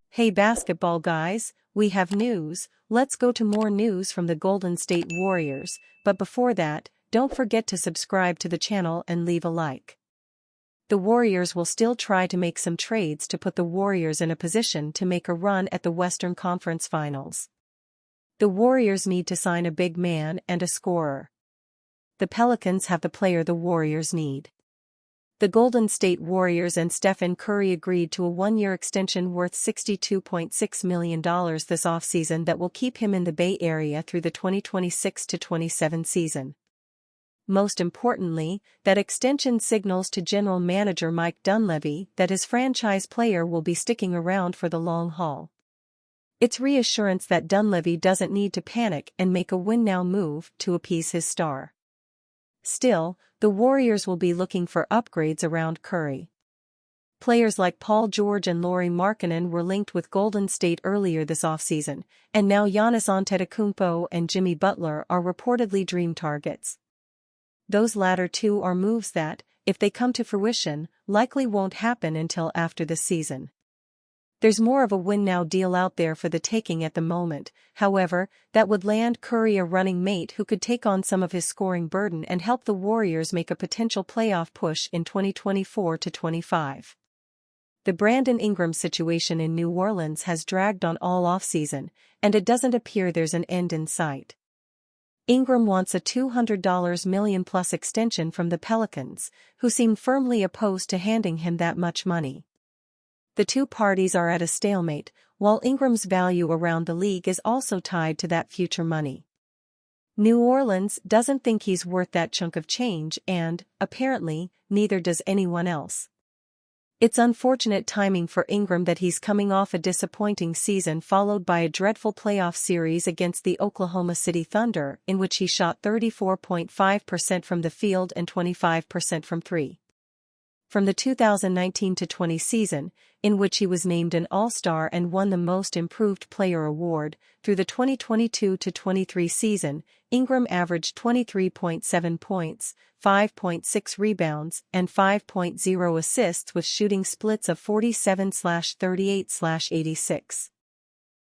Hey basketball guys, we have news. Let's go to more news from the Golden State Warriors, but before that, don't forget to subscribe to the channel and leave a like. The Warriors will still try to make some trades to put the Warriors in a position to make a run at the Western Conference Finals. The Warriors need to sign a big man and a scorer. The Pelicans have the player the Warriors need. The Golden State Warriors and Stephen Curry agreed to a one-year extension worth $62.6 million this offseason that will keep him in the Bay Area through the 2026-27 season. Most importantly, that extension signals to General Manager Mike Dunleavy that his franchise player will be sticking around for the long haul. It's reassurance that Dunleavy doesn't need to panic and make a win-now move to appease his star. Still, the Warriors will be looking for upgrades around Curry. Players like Paul George and Lauri Markkanen were linked with Golden State earlier this offseason, and now Giannis Antetokounmpo and Jimmy Butler are reportedly dream targets. Those latter two are moves that, if they come to fruition, likely won't happen until after the season. There's more of a win-now deal out there for the taking at the moment, however, that would land Curry a running mate who could take on some of his scoring burden and help the Warriors make a potential playoff push in 2024-25. The Brandon Ingram situation in New Orleans has dragged on all offseason, and it doesn't appear there's an end in sight. Ingram wants a $200 million-plus extension from the Pelicans, who seem firmly opposed to handing him that much money. The two parties are at a stalemate, while Ingram's value around the league is also tied to that future money. New Orleans doesn't think he's worth that chunk of change and, apparently, neither does anyone else. It's unfortunate timing for Ingram that he's coming off a disappointing season followed by a dreadful playoff series against the Oklahoma City Thunder in which he shot 34.5% from the field and 25% from three. From the 2019-20 season, in which he was named an All-Star and won the Most Improved Player award, through the 2022-23 season, Ingram averaged 23.7 points, 5.6 rebounds, and 5.0 assists with shooting splits of 47/38/86.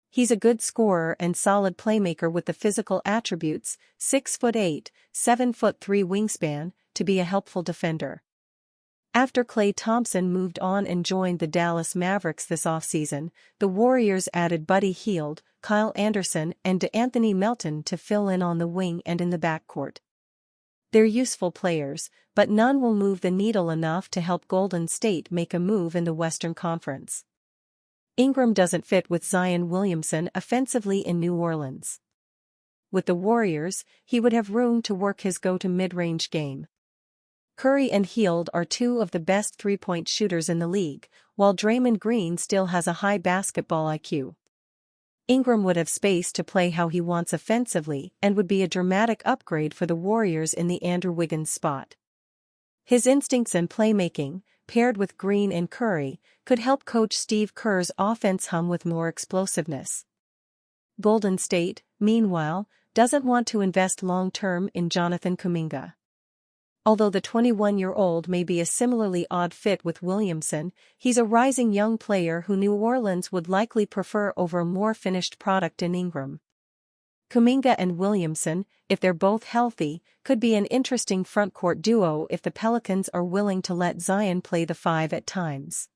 He's a good scorer and solid playmaker with the physical attributes, 6'8", 7'3" wingspan, to be a helpful defender. After Klay Thompson moved on and joined the Dallas Mavericks this offseason, the Warriors added Buddy Hield, Kyle Anderson and DeAnthony Melton to fill in on the wing and in the backcourt. They're useful players, but none will move the needle enough to help Golden State make a move in the Western Conference. Ingram doesn't fit with Zion Williamson offensively in New Orleans. With the Warriors, he would have room to work his go-to mid-range game. Curry and Hield are two of the best three-point shooters in the league, while Draymond Green still has a high basketball IQ. Ingram would have space to play how he wants offensively and would be a dramatic upgrade for the Warriors in the Andrew Wiggins spot. His instincts and playmaking, paired with Green and Curry, could help coach Steve Kerr's offense hum with more explosiveness. Golden State, meanwhile, doesn't want to invest long-term in Jonathan Kuminga. Although the 21-year-old may be a similarly odd fit with Williamson, he's a rising young player who New Orleans would likely prefer over a more finished product in Ingram. Kuminga and Williamson, if they're both healthy, could be an interesting frontcourt duo if the Pelicans are willing to let Zion play the five at times.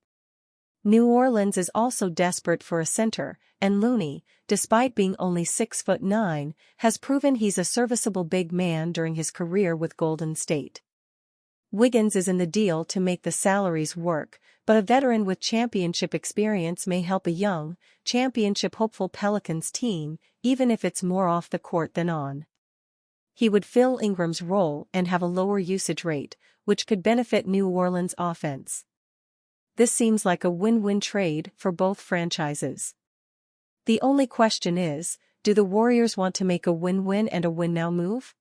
New Orleans is also desperate for a center, and Looney, despite being only 6'9", has proven he's a serviceable big man during his career with Golden State. Wiggins is in the deal to make the salaries work, but a veteran with championship experience may help a young, championship-hopeful Pelicans team, even if it's more off the court than on. He would fill Ingram's role and have a lower usage rate, which could benefit New Orleans' offense. This seems like a win-win trade for both franchises. The only question is, do the Warriors want to make a win-win and a win-now move?